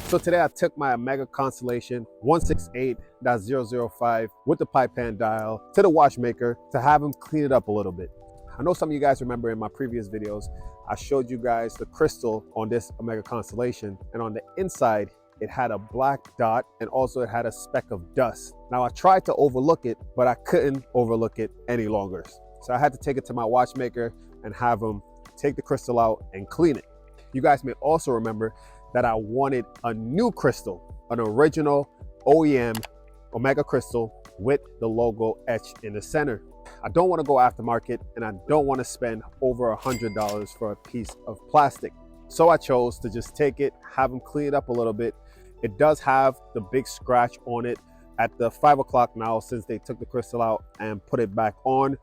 So today I took my Omega Constellation 168.005 with the pipe hand dial to the watchmaker to have him clean it up a little bit. I know some of you guys remember in my previous videos, I showed you guys the crystal on this Omega Constellation, and on the inside, it had a black dot and also it had a speck of dust. Now I tried to overlook it, but I couldn't overlook it any longer. So I had to take it to my watchmaker and have him take the crystal out and clean it. You guys may also remember that I wanted a new crystal, an original OEM Omega crystal with the logo etched in the center. I don't want to go aftermarket and I don't want to spend over $100 for a piece of plastic. So I chose to just take it, have them clean it up a little bit. It does have the big scratch on it at the 5 o'clock now since they took the crystal out and put it back on.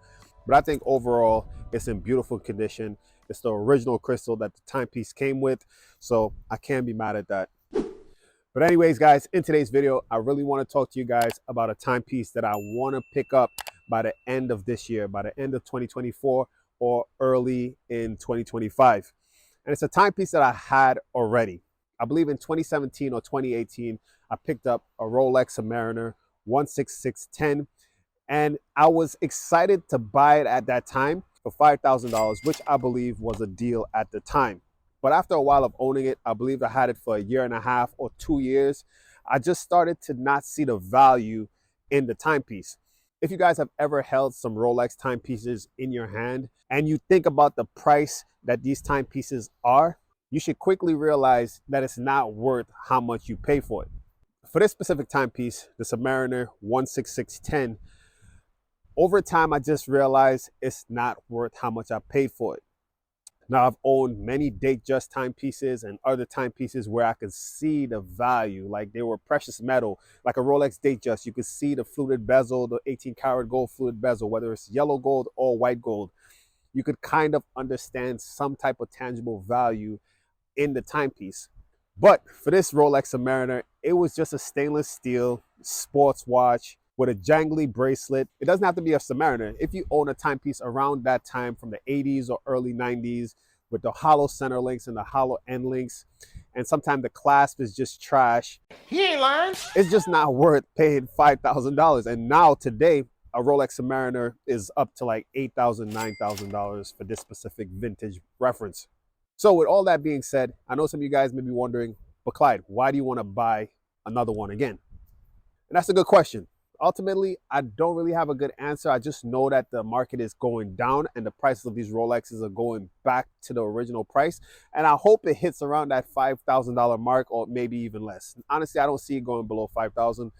But I think overall it's in beautiful condition. It's the original crystal that the timepiece came with, so I can't be mad at that. But anyways, guys, in today's video, I really want to talk to you guys about a timepiece that I want to pick up by the end of this year, by the end of 2024 or early in 2025. And it's a timepiece that I had already. I believe in 2017 or 2018, I picked up a Rolex Submariner 16610, and I was excited to buy it at that time for $5,000, which I believe was a deal at the time. But after a while of owning it, I believe I had it for a year and a half or 2 years. I just started to not see the value in the timepiece. If you guys have ever held some Rolex timepieces in your hand and you think about the price that these timepieces are, you should quickly realize that it's not worth how much you pay for it. For this specific timepiece, the Submariner 16610, over time, I just realized it's not worth how much I paid for it. Now, I've owned many Datejust timepieces and other timepieces where I could see the value, like they were precious metal, like a Rolex Datejust. You could see the fluted bezel, the 18 karat gold fluted bezel, whether it's yellow gold or white gold. You could kind of understand some type of tangible value in the timepiece. But for this Rolex Submariner, it was just a stainless steel sports watch with a jangly bracelet. It doesn't have to be a Submariner. If you own a timepiece around that time from the 80s or early 90s with the hollow center links and the hollow end links, and sometimes the clasp is just trash, He ain't lying. it's just not worth paying $5,000. And now today, a Rolex Submariner is up to like $8,000, $9,000 for this specific vintage reference. So with all that being said, I know some of you guys may be wondering, but Clyde, why do you want to buy another one again? And that's a good question. Ultimately, I don't really have a good answer. I just know that the market is going down and the prices of these Rolexes are going back to the original price. And I hope it hits around that $5,000 mark or maybe even less. Honestly, I don't see it going below $5,000.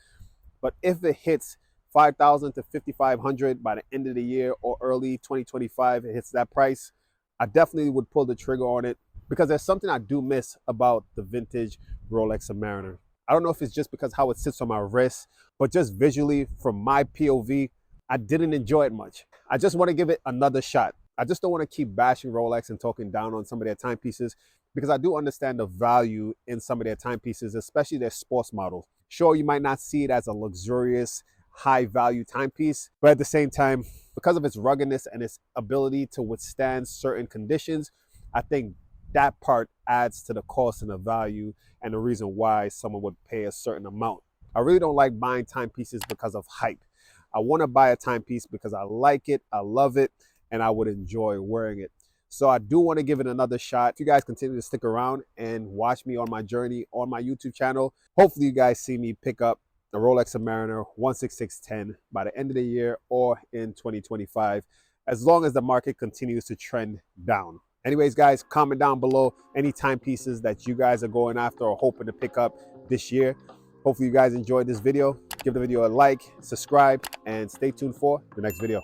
But if it hits $5,000 to $5,500 by the end of the year or early 2025, it hits that price, I definitely would pull the trigger on it because there's something I do miss about the vintage Rolex Submariner. I don't know if it's just because how it sits on my wrist, but just visually from my POV, I didn't enjoy it much. I just want to give it another shot. I just don't want to keep bashing Rolex and talking down on some of their timepieces because I do understand the value in some of their timepieces, especially their sports models. Sure, you might not see it as a luxurious, high value timepiece, but at the same time, because of its ruggedness and its ability to withstand certain conditions, I think that part adds to the cost and the value and the reason why someone would pay a certain amount. I really don't like buying timepieces because of hype. I want to buy a timepiece because I like it, I love it, and I would enjoy wearing it. So I do want to give it another shot. If you guys continue to stick around and watch me on my journey on my YouTube channel, hopefully you guys see me pick up the Rolex Submariner 16610 by the end of the year or in 2025, as long as the market continues to trend down. Anyways, guys, comment down below any timepieces that you guys are going after or hoping to pick up this year. Hopefully you guys enjoyed this video. Give the video a like, subscribe, and stay tuned for the next video.